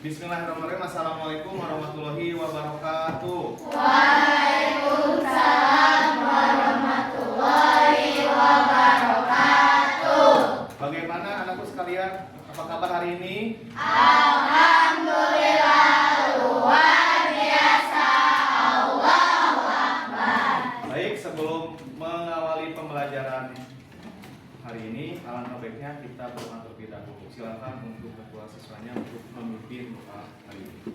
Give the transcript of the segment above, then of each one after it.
Bismillahirrahmanirrahim. Assalamualaikum warahmatullahi wabarakatuh. Waalaikumsalam warahmatullahi wabarakatuh. Bagaimana anakku sekalian? Apa kabar hari ini? Alhamdulillah luar biasa. Allahu Akbar. Baik, sebelum mengawali pembelajaran hari ini, alangkah baiknya kita berdoa terlebih dahulu. Silakan untuk ketua siswanya untuk memimpin doa hari ini.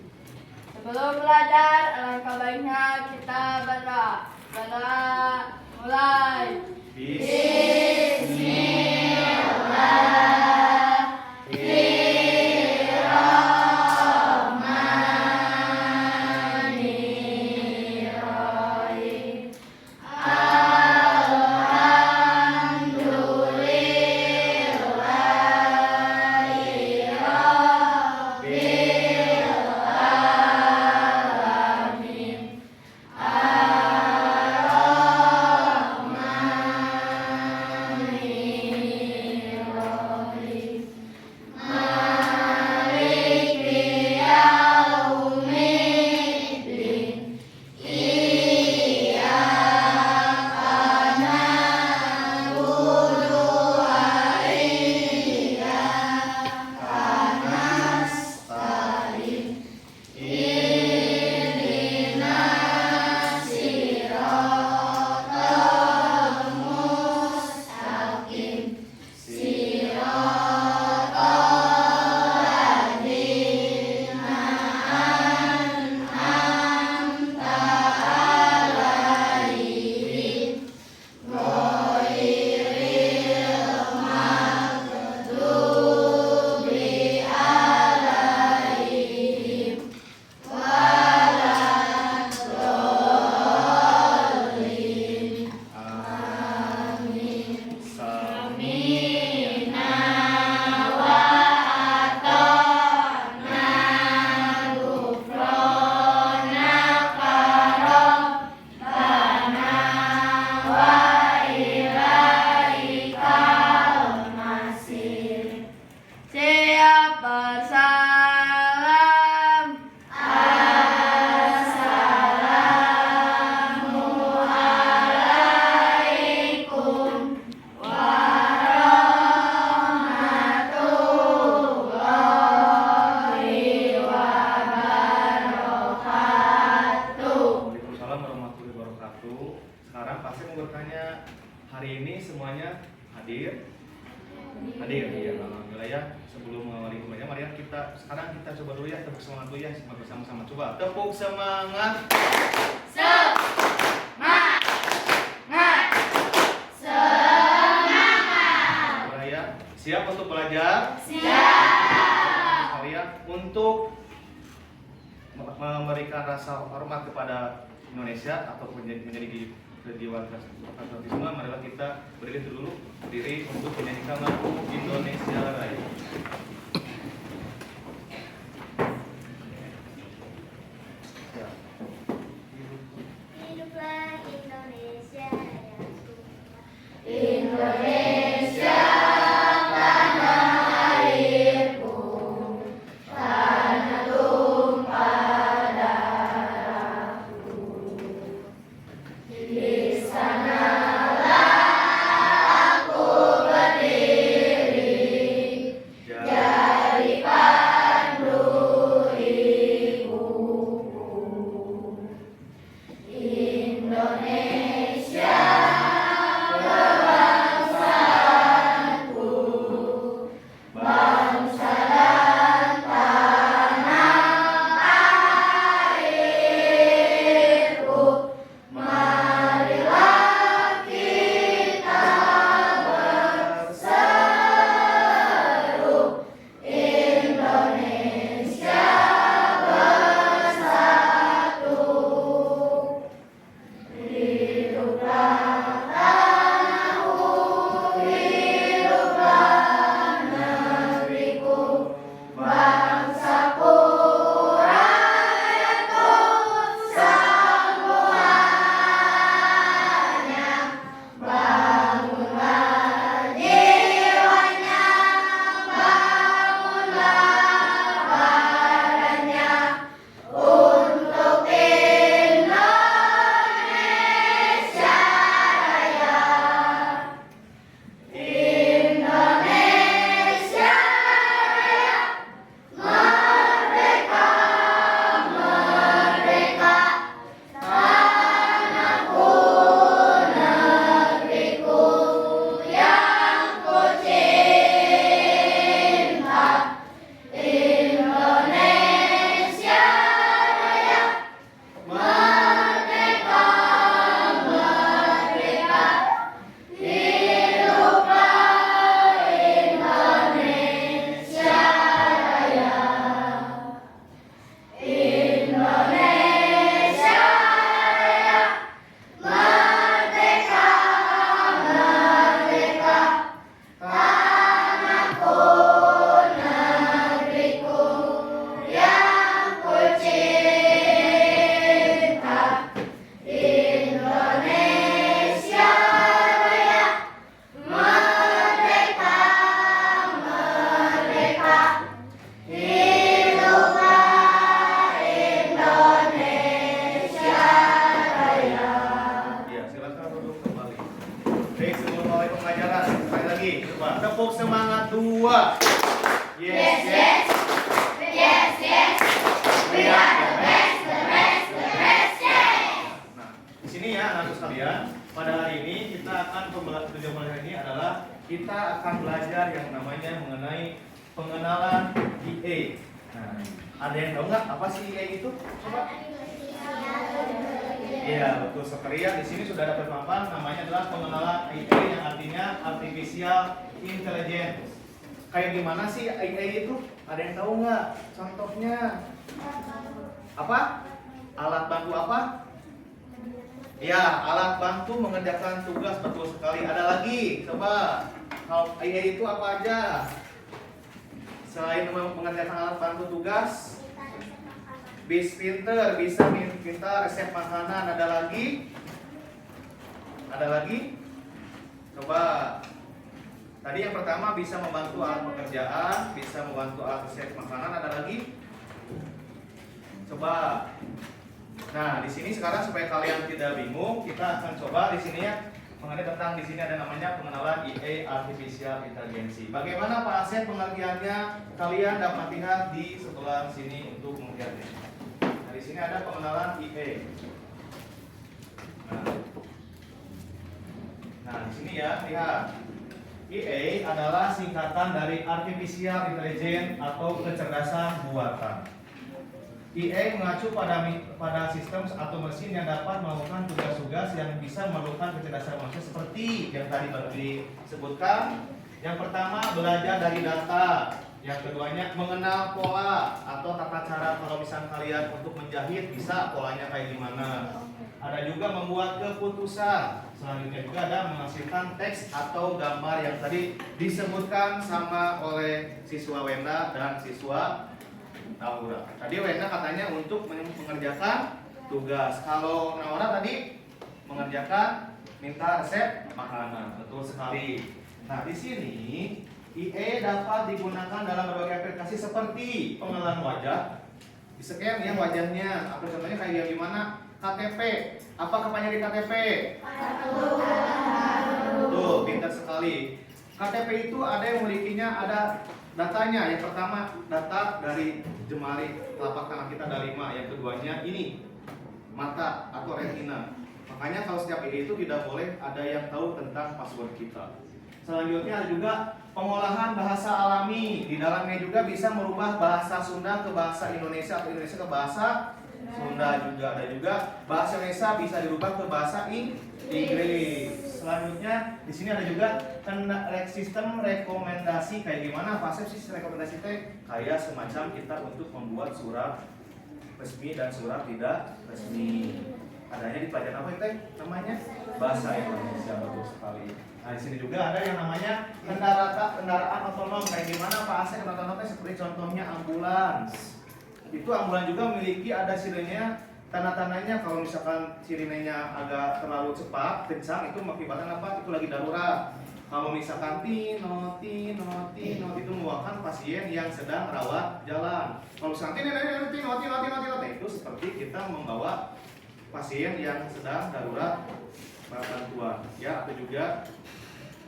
Sebelum belajar, alangkah baiknya kita berdoa. Mulai. Sekarang pasti mau bertanya, hari ini semuanya hadir? Hadir, ya. Alhamdulillah ya. Sebelum mengawali pembelajaran, mari sekarang kita coba dulu ya, tepuk semangat dulu ya, bersama-sama. Coba tepuk semangat. Semangat. Ya. Siap untuk belajar? Siap. Kalian untuk memberikan rasa hormat kepada Indonesia atau menjadi kejiwaan patriotisme, marilah kita berdiri untuk menyanyikan lagu Indonesia Raya. Hiduplah Indonesia Raya. Indonesia tanah airku, tanah tumpah darahku. Di sanalah aku berdiri. kita akan belajar yang namanya mengenai pengenalan IE. Nah, ada yang tahu nggak apa sih IE itu? Coba. Iya, betul sekali ya. Di sini sudah dapat papan, namanya adalah pengenalan IE yang artinya artificial intelligence. Kayak gimana sih IE itu? Ada yang tahu nggak? Contohnya apa? Alat bantu apa? Ya, alat bantu mengerjakan tugas, betul sekali. Ada lagi, coba. Kalau IE itu apa aja? Selain mengerjakan alat bantu tugas, bis pinter, bisa minta resep makanan. Ada lagi? Ada lagi? Coba. Tadi yang pertama bisa membantu alat pekerjaan, bisa membantu alat resep makanan. Ada lagi? Coba. Nah, di sini sekarang supaya kalian tidak bingung, kita akan coba di sini ya mengenai tentang di sini ada namanya pengenalan IE artificial intelligence. Bagaimana Pak Asep pengertiannya? Kalian dapat lihat di sebelah sini untuk mengertiannya. Nah, di sini ada pengenalan IE. Nah, di sini ya, lihat. IE adalah singkatan dari artificial intelligence atau kecerdasan buatan. IE mengacu pada sistem atau mesin yang dapat melakukan tugas-tugas yang bisa memerlukan kecerdasan manusia seperti yang tadi baru disebutkan. Yang pertama, belajar dari data. Yang keduanya, mengenal pola atau tata cara kalau misalnya kalian untuk menjahit bisa polanya kayak gimana. Ada juga membuat keputusan. Selanjutnya juga ada menghasilkan teks atau gambar yang tadi disebutkan sama oleh siswa Wenda dan siswa Naura. Tadi Wenda katanya untuk mengerjakan tugas. Kalau Naura tadi mengerjakan minta resep makanan. Betul sekali. Nah, di sini IE dapat digunakan dalam berbagai aplikasi seperti pengenalan wajah. Di-scan ya wajahnya. Atau contohnya kayak gimana? KTP. Apa kepanjangan di KTP? Tuh, pintar sekali. KTP itu ada yang memilikinya, ada datanya. Yang pertama data dari jemari telapak tangan kita ada 5. Yang keduanya ini mata atau retina. Makanya kalau setiap ini itu tidak boleh ada yang tahu tentang password kita. Selanjutnya ada juga pengolahan bahasa alami. Di dalamnya juga bisa merubah bahasa Sunda ke bahasa Indonesia atau Indonesia ke bahasa Sunda juga. Ada juga bahasa Indonesia bisa dirubah ke bahasa Inggris. Selanjutnya di sini ada juga sistem rekomendasi. Kayak gimana Pak Asep sistem rekomendasi teh? Kayak semacam kita untuk membuat surat resmi dan surat tidak resmi. Adanya di pelajaran apa itu? Namanya bahasa Indonesia, betul sekali. Nah, di sini juga ada yang namanya kendaraan otonom. Kayak gimana Pak Asep kendaraan otonom? Seperti contohnya ambulans. Itu ambulans juga memiliki ada sirenenya, tanda-tandanya kalau misalkan sirenenya agak terlalu cepat, kencang, itu mengakibatkan apa? Itu lagi darurat. Kalau misalkan tino itu mewakilkan pasien yang sedang rawat jalan. Kalau misalkan tino itu seperti kita membawa pasien yang sedang darurat bantuan, ya, atau juga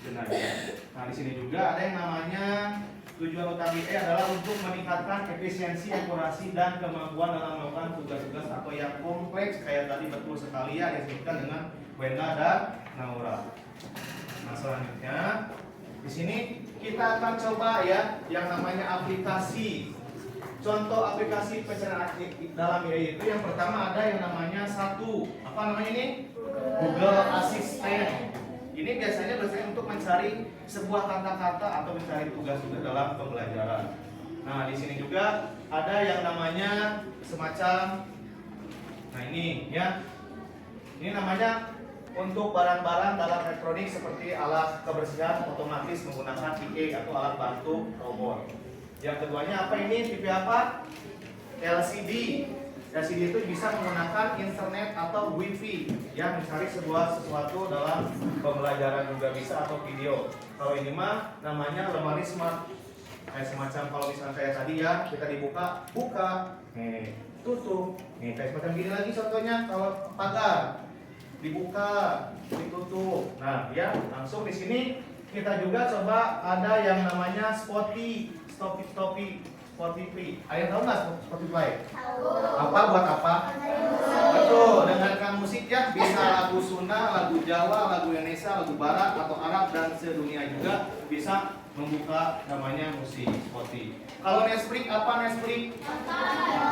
jenazah. Nah, di sini juga ada yang namanya tujuan utama IE adalah untuk meningkatkan efisiensi, akurasi, dan kemampuan dalam melakukan tugas-tugas atau yang kompleks kayak tadi betul sekali ya yang disebutkan dengan Wenda dan Naura. Nah, selanjutnya di sini kita akan coba ya yang namanya aplikasi. Contoh aplikasi pencarian dalam IE itu yang pertama ada yang namanya apa namanya ini? Google Assistant. Ini biasanya untuk mencari sebuah kata-kata atau mencari tugas-tugas dalam pembelajaran. Nah, di sini juga ada yang namanya semacam, nah ini ya, ini namanya untuk barang-barang dalam elektronik seperti alat kebersihan otomatis menggunakan IE atau alat bantu robot. Yang keduanya apa ini? TV apa? LCD. LCD itu bisa menggunakan internet atau wifi yang mencari sesuatu dalam pembelajaran juga bisa atau video. Kalau ini mah namanya lemari smart. Kayak semacam kalau misalnya kayak tadi ya kita buka, tutup. Kayak semacam gini lagi contohnya kalau pagar dibuka, ditutup. Nah ya langsung di sini kita juga coba ada yang namanya Stoppy. Spotify. Ada yang tahu nggak Spotify? Tahu. Apa buat apa? Betul, dengarkan musik ya. Bisa lagu Sunda, lagu Jawa, lagu Indonesia, lagu Barat atau Arab dan sedunia juga bisa membuka namanya musik Spotify. Kalau Netflix apa Netflix?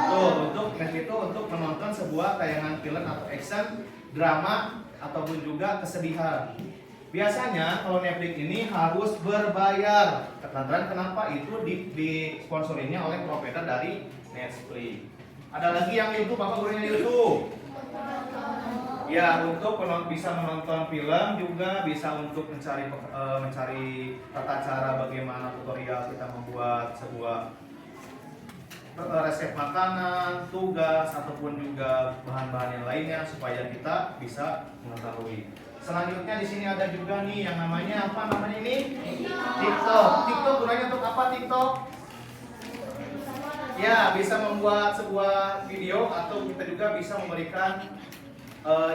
Tuh, untuk Netflix itu untuk menonton sebuah tayangan film atau action, drama ataupun juga kesedihan. Biasanya kalau Netflix ini harus berbayar. Lantaran kenapa itu disponsorinya oleh provider dari Netflix. Ada lagi yang YouTube, apa gurunya YouTube? Ya, untuk bisa menonton film juga bisa untuk mencari tata cara bagaimana tutorial kita membuat sebuah resep makanan, tugas ataupun juga bahan-bahan yang lainnya supaya kita bisa mengetahui. Selanjutnya di sini ada juga nih yang namanya apa namanya ini? TikTok. TikTok gunanya untuk apa TikTok? Ya, bisa membuat sebuah video atau kita juga bisa memberikan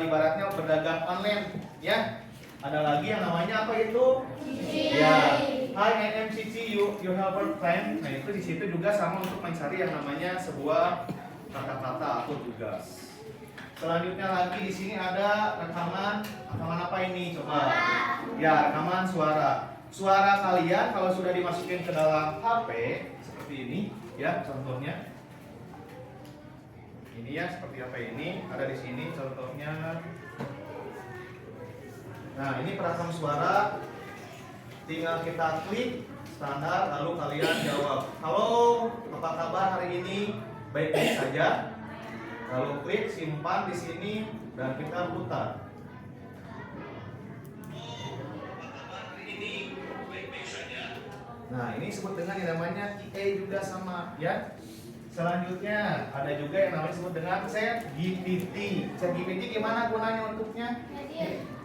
ibaratnya berdagang online, ya. Ada lagi yang namanya apa itu? Ya. Hi, I am Cici, you have a friend. Nah, itu di situ juga sama untuk mencari yang namanya sebuah kata-kata atau tugas. Selanjutnya lagi di sini ada rekaman apa ini coba? Ya, rekaman suara. Suara kalian kalau sudah dimasukin ke dalam HP seperti ini, ya contohnya. Ini ya seperti apa ini? Ada di sini contohnya. Nah, ini perekam suara. Tinggal kita klik standar lalu kalian jawab. Halo, apa kabar hari ini? Baik-baik saja. Lalu klik simpan di sini dan kita putar. Nah, ini disebut dengan yang namanya EA juga sama, ya. Selanjutnya ada juga yang namanya disebut dengan ChatGPT. ChatGPT gimana gunanya untuknya?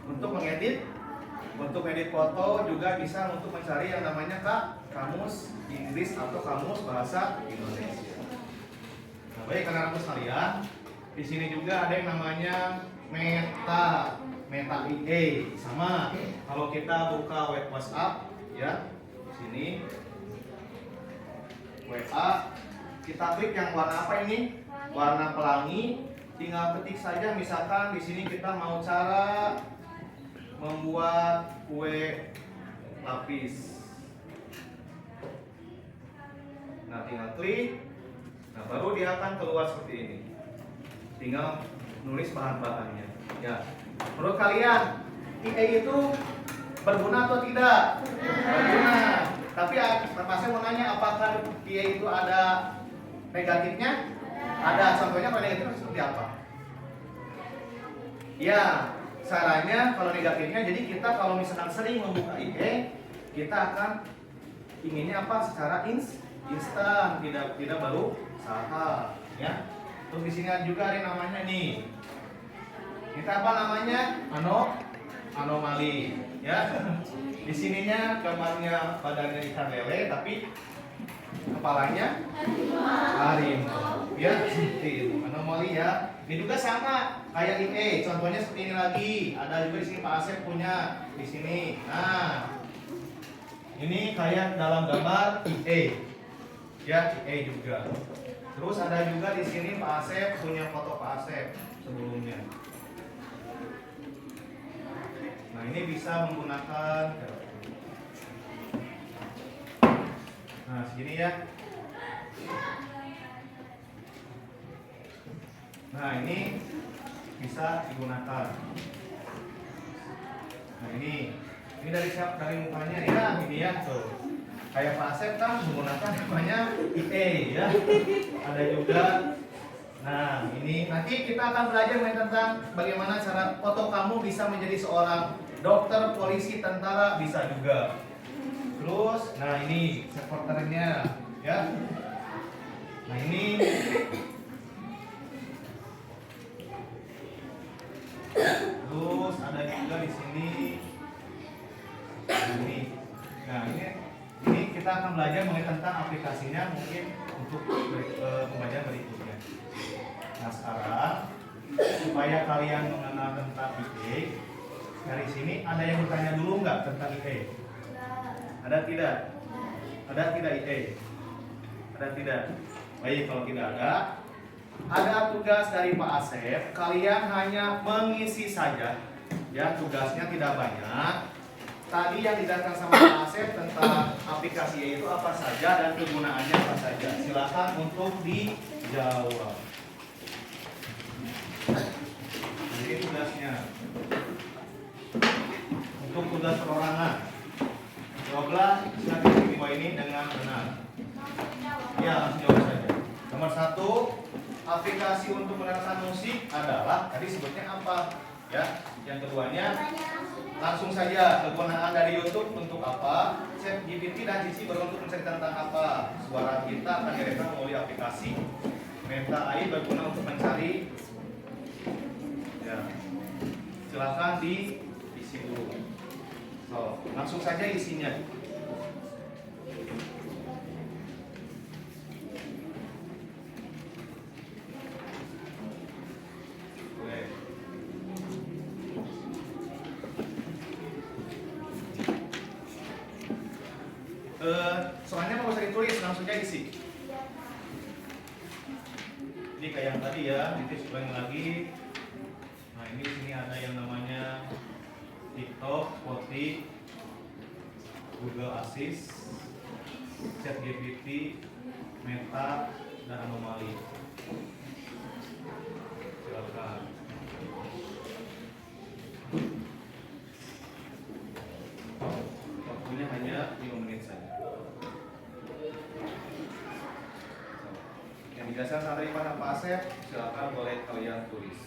Untuk mengedit, untuk edit foto juga bisa untuk mencari yang namanya kamus Inggris atau kamus bahasa Indonesia. Nah, baik anak-anakku sekalian, di sini juga ada yang namanya Meta IA sama. Kalau kita buka web WhatsApp, ya, di sini WA, kita klik yang warna apa ini? Warna pelangi. Tinggal ketik saja, misalkan di sini kita mau cara membuat kue lapis. Nah, tinggal klik. Nah, baru dia akan keluar seperti ini. Tinggal nulis bahan-bahannya. Ya. Menurut kalian, IA itu berguna atau tidak? Berguna. Tapi saya mau nanya, apakah IA itu ada negatifnya? Ada. Contohnya kalau negatifnya seperti apa? Ya, caranya kalau negatifnya, jadi kita kalau misalkan sering membuka IA, kita akan inginnya apa? Secara instan, tidak baru saha, ya. Terus di sini juga ada yang namanya nih. Kita apa namanya? Anomali, ya. Di sininya gambarnya badannya ikan lele tapi kepalanya harimau. Ya, seperti itu. Anomali ya. Ini juga sama kayak IE. Contohnya seperti ini lagi. Ada juga di sini Pak Asep punya di sini. Nah, ini kayak dalam gambar IE. Ya, IE juga. Terus ada juga di sini Pak Asep punya foto Pak Asep sebelumnya. Nah, ini bisa menggunakan. Nah, segini ya. Nah, ini bisa digunakan. Nah, ini dari siapa? Dari mukanya ya, ini ya tuh. Kayak Pak Asep kan menggunakan namanya IE ya. Ada juga. Nah, ini nanti kita akan belajar tentang bagaimana cara foto kamu bisa menjadi seorang dokter, polisi, tentara, bisa juga. Terus, nah ini supporternya, ya. Nah ini, terus ada juga di sini. Ini, nah ini kita akan belajar mengenai tentang aplikasinya mungkin untuk pembelajaran berikutnya. Nah sekarang supaya kalian mengenal tentang IE, dari sini ada yang bertanya dulu nggak tentang IE? Ada tidak? Ada tidak IE? Ada tidak? Baik, kalau tidak ada tugas dari Pak Asep. Kalian hanya mengisi saja. Ya, tugasnya tidak banyak. Tadi yang dijelaskan sama Pak Asep tentang aplikasi itu apa saja dan kegunaannya apa saja. Silakan untuk dijawab. Jadi tugasnya untuk tugas perorangan. Jawablah silakan di bawah ini dengan benar. Ya, langsung jawab saja. Nomor 1, aplikasi untuk mendengarkan musik adalah tadi sebutnya apa? Ya, yang keduanya langsung saja kegunaan dari YouTube untuk apa? ChatGPT dan Cici beruntuk mencari tentang apa? Suara kita akan direkam melalui aplikasi. Meta AI berguna untuk mencari. Ya, silakan diisi dulu. So, langsung saja isinya. Boleh. Soalnya nggak usah ditulis, langsung aja isi. Ini kayak yang tadi ya, nanti ulangi lagi. Nah, ini sini ada yang namanya TikTok, Spotify, Google Assist, ChatGPT, Meta, dan Anomali. Silakan. Waktunya hanya 5 menit saja. Yang dijelaskan tadi Pak Asep, silakan boleh kalian tulis.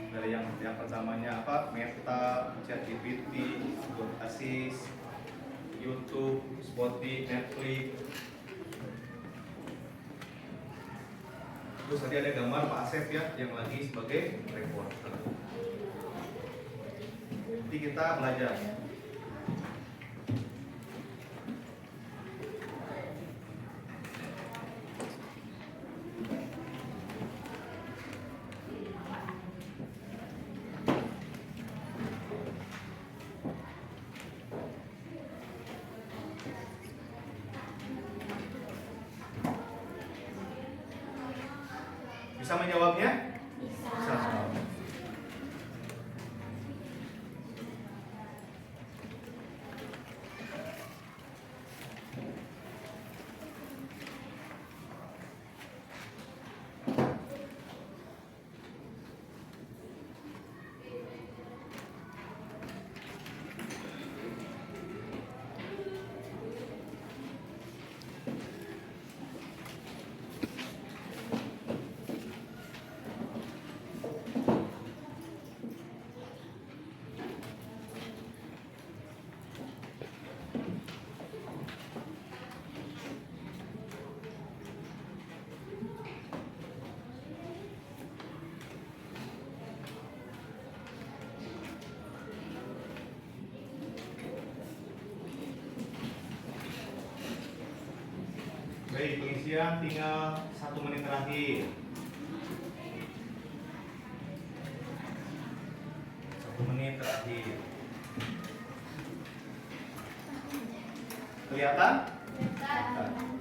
Dari yang pertamanya apa? Meta, ChatGPT, Google Assist, YouTube, Spotify, Netflix. Terus tadi ada gambar Pak Asep ya yang lagi sebagai reporter. Nanti kita belajar. Bisa menjawabnya? Bisa. Baik, pengisian tinggal 1 menit terakhir. 1 menit terakhir. Kelihatan? Kelihatan.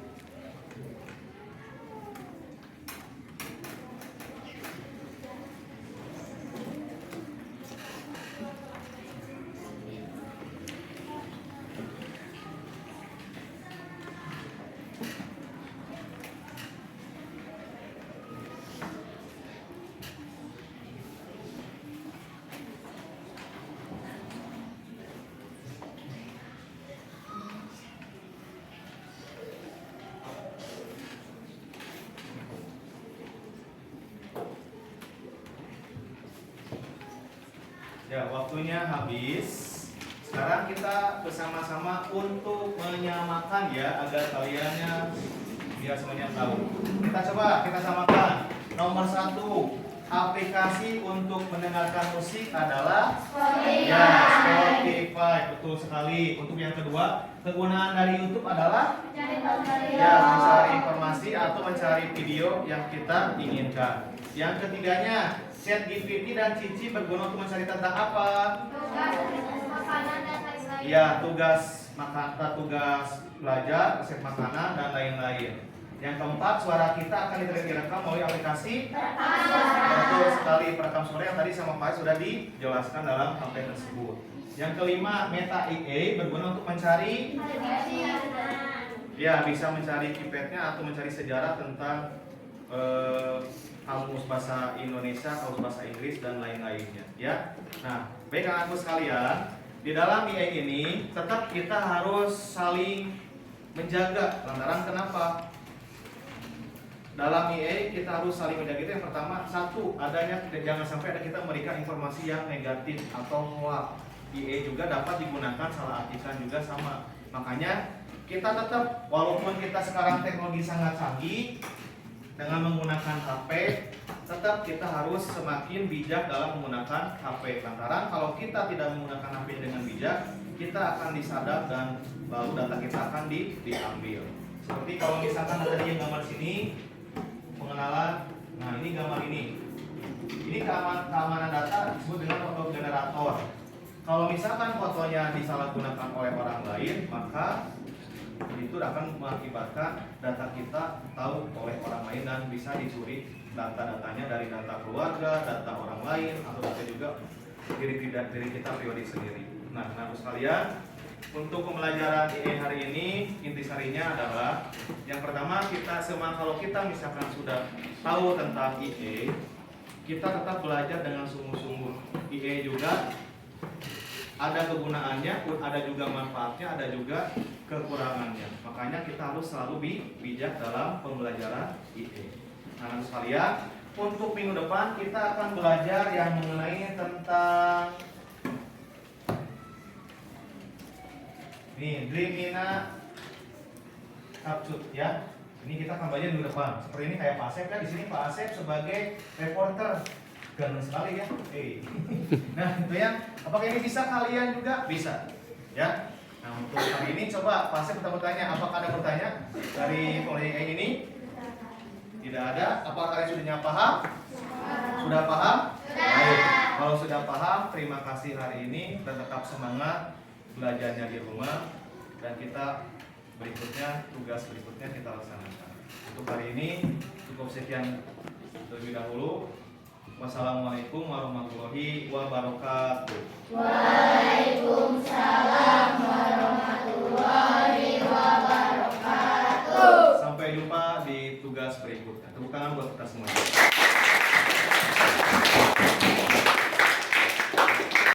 Ya, waktunya habis. Sekarang kita bersama-sama untuk menyamakan ya agar kaliannya biar semuanya tahu. Kita samakan. Nomor 1, aplikasi untuk mendengarkan musik adalah Spotify. Ya, Spotify. Betul sekali. Untuk yang kedua, kegunaan dari YouTube adalah ya, mencari informasi atau mencari video yang kita inginkan. Yang ketiganya, ChatGPT dan Cici berguna untuk mencari tentang apa? Makanan dan lain-lain. Ya, tugas belajar, resep makanan dan lain-lain. Yang keempat, suara kita akan direkam melalui aplikasi. Betul sekali, perekam suara yang tadi sama Pak sudah dijelaskan dalam HP tersebut. Yang kelima, Meta IA berguna untuk mencari, ya bisa mencari keypadnya atau mencari sejarah tentang kamus bahasa Indonesia, kamus bahasa Inggris dan lain-lainnya. Ya, nah baik anak-anakku sekalian, di dalam IA ini tetap kita harus saling menjaga. Lantaran kenapa? Dalam IA kita harus saling menjaga itu yang pertama, satu, adanya jangan sampai ada kita memberikan informasi yang negatif atau hoax. IA juga dapat digunakan salah artikan juga sama. Makanya kita tetap, walaupun kita sekarang teknologi sangat canggih dengan menggunakan HP, tetap kita harus semakin bijak dalam menggunakan HP. Lantaran kalau kita tidak menggunakan HP dengan bijak, kita akan disadap dan lalu data kita akan diambil. Seperti kalau misalkan tadi yang gambar sini, pengenalan, nah ini gambar ini. Ini keamanan data disebut dengan foto generator. Kalau misalkan fotonya disalahgunakan oleh orang lain, maka itu akan mengakibatkan data kita tahu oleh orang lain dan bisa dicuri data-datanya dari data keluarga, data orang lain, atau data juga diri kita pribadi sendiri. Nah, sekalian, untuk pembelajaran IE hari ini intisarinya adalah yang pertama, kita kalau kita misalkan sudah tahu tentang IE, kita tetap belajar dengan sungguh-sungguh. IE juga ada kegunaannya, ada juga manfaatnya, ada juga kekurangannya. Makanya kita harus selalu bijak dalam pembelajaran IE. Nah, sekalian, untuk minggu depan kita akan belajar yang mengenai tentang Dreamina Capcut ya. Ini kita akan belajar minggu depan. Seperti ini kayak Pak Asep kan, di sini Pak Asep sebagai reporter. Ganteng sekali ya. Nah, itu ya. Apakah ini bisa kalian juga? Bisa. Ya. Nah, untuk hari ini coba Pak Asep kita bertanya, apakah ada pertanyaan dari pembelajaran ini? Tidak ada. Apakah kalian sudah paham? Sudah paham? Baik. Kalau sudah paham, terima kasih hari ini dan tetap semangat belajarnya di rumah, dan kita berikutnya, tugas berikutnya kita laksanakan. Untuk hari ini cukup sekian terlebih dahulu. Wassalamualaikum warahmatullahi wabarakatuh. Waalaikumsalam warahmatullahi wabarakatuh. Sampai jumpa di tugas berikutnya. Tepuk tangan buat kita semua.